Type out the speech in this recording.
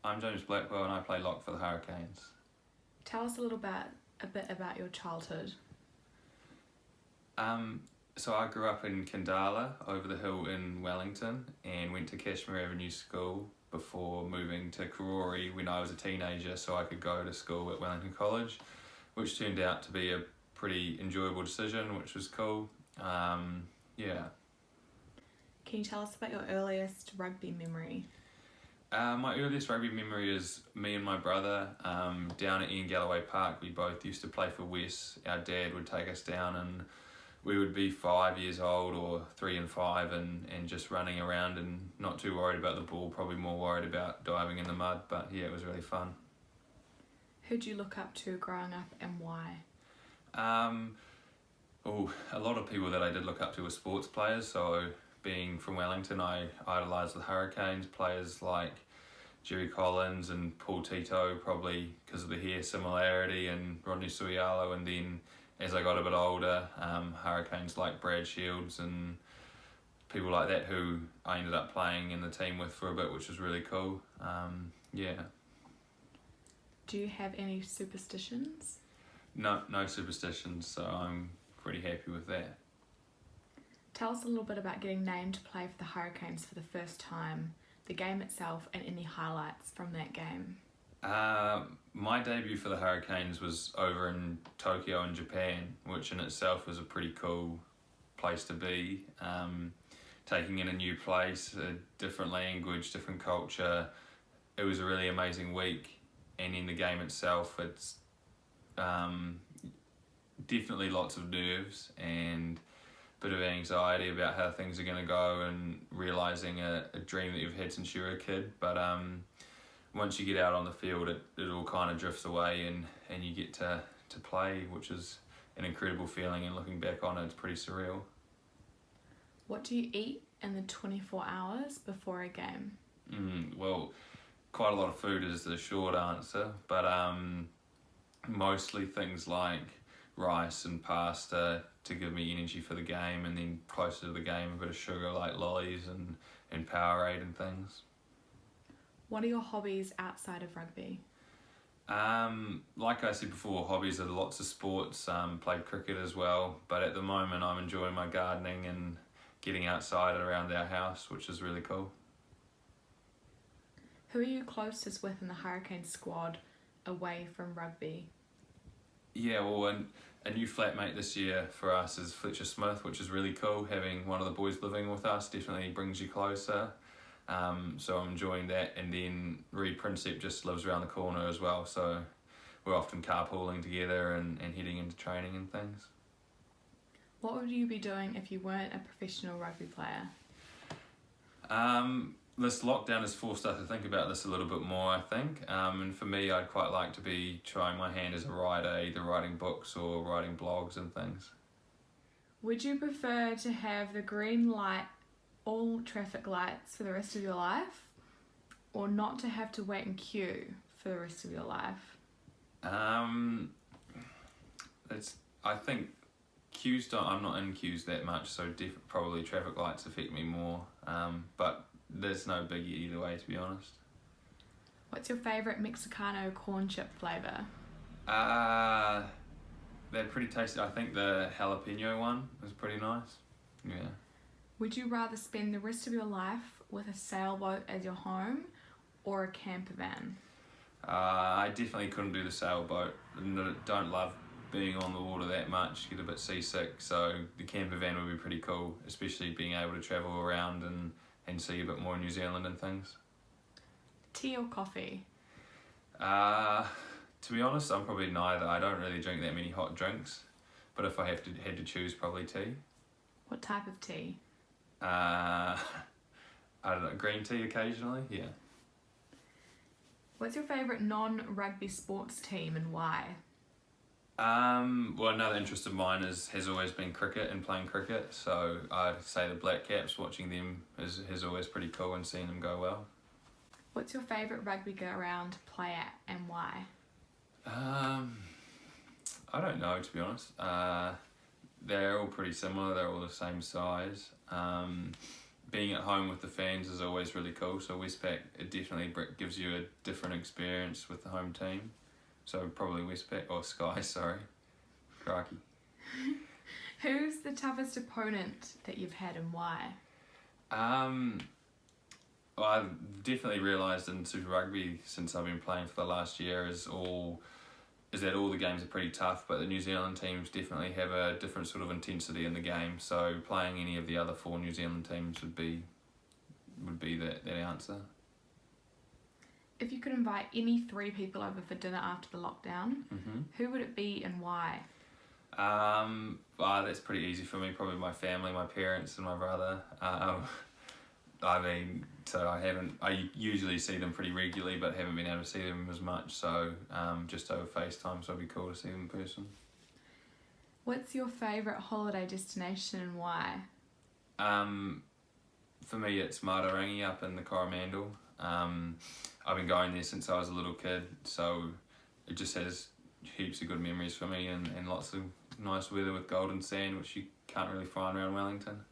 I'm James Blackwell and I play lock for the Hurricanes. Tell us a bit about your childhood. So I grew up in Kandala, over the hill in Wellington, and went to Cashmere Avenue School before moving to Karori when I was a teenager so I could go to school at Wellington College, which turned out to be a pretty enjoyable decision, which was cool. Yeah. Can you tell us about your earliest rugby memory? My earliest rugby memory is me and my brother down at Ian Galloway Park. We both used to play for West. Our dad would take us down and we would be 5 years old or 3 and 5 and just running around and not too worried about the ball, probably more worried about diving in the mud. But yeah, it was really fun. Who'd you look up to growing up and why? A lot of people that I did look up to were sports players. So being from Wellington, I idolised the Hurricanes, players like Jerry Collins and Paul Tito, probably because of the hair similarity, and Rodney Suyalo. And then as I got a bit older, Hurricanes like Brad Shields and people like that who I ended up playing in the team with for a bit, which was really cool. Yeah. Do you have any superstitions? No superstitions, so I'm pretty happy with that. Tell us a little bit about getting named to play for the Hurricanes for the first time, the game itself, and any highlights from that game. My debut for the Hurricanes was over in Tokyo in Japan, which in itself was a pretty cool place to be. Taking in a new place, a different language, different culture. It was a really amazing week, and in the game itself, it's definitely lots of nerves and a bit of anxiety about how things are going to go and realising a dream that you've had since you were a kid. But once you get out on the field, it all kind of drifts away and you get to play, which is an incredible feeling, and looking back on it, it's pretty surreal. What do you eat in the 24 hours before a game? Well, quite a lot of food is the short answer, but mostly things like rice and pasta to give me energy for the game, and then closer to the game a bit of sugar like lollies and Powerade and things. What are your hobbies outside of rugby? Like I said before, hobbies are lots of sports, played cricket as well, but at the moment I'm enjoying my gardening and getting outside around our house, which is really cool. Who are you closest with in the Hurricane squad away from rugby? Yeah, well, a new flatmate this year for us is Fletcher Smith, which is really cool. Having one of the boys living with us definitely brings you closer. So I'm enjoying that. And then Reed Prinsep just lives around the corner as well, so we're often carpooling together and heading into training and things. What would you be doing if you weren't a professional rugby player? This lockdown has forced us to think about this a little bit more, I think. And for me, I'd quite like to be trying my hand as a writer, either writing books or writing blogs and things. Would you prefer to have the green light, all traffic lights for the rest of your life, or not to have to wait in queue for the rest of your life? I think queues I'm not in queues that much, so probably traffic lights affect me more. But there's no biggie either way, to be honest. What's your favourite Mexicano corn chip flavour? They're pretty tasty. I think the jalapeno one is pretty nice. Yeah. Would you rather spend the rest of your life with a sailboat as your home or a camper van? I definitely couldn't do the sailboat. Don't love being on the water that much, get a bit seasick, so the camper van would be pretty cool, especially being able to travel around and see a bit more New Zealand and things. Tea or coffee? To be honest, I'm probably neither. I don't really drink that many hot drinks, but if I had to choose, probably tea. What type of tea? I don't know, green tea occasionally, yeah. What's your favourite non-rugby sports team and why? Well, another interest of mine has always been cricket and playing cricket, so I'd say the Black Caps, watching them is always pretty cool and seeing them go well. What's your favourite rugby ground to play at and why? I don't know, to be honest. They're all pretty similar, they're all the same size. being at home with the fans is always really cool. So Westpac, it definitely gives you a different experience with the home team. So probably Westpac or Sky, sorry. Crikey. Who's the toughest opponent that you've had and why? Well, I've definitely realised in Super Rugby since I've been playing for the last year is that all the games are pretty tough, but the New Zealand teams definitely have a different sort of intensity in the game. So playing any of the other 4 New Zealand teams would be that answer. If you could invite any 3 people over for dinner after the lockdown, who would it be and why? That's pretty easy for me. Probably my family, my parents, and my brother. I usually see them pretty regularly, but haven't been able to see them as much. So just over FaceTime, so it'd be cool to see them in person. What's your favourite holiday destination and why? For me, it's Matarangi up in the Coromandel. I've been going there since I was a little kid, so it just has heaps of good memories for me and lots of nice weather with golden sand, which you can't really find around Wellington.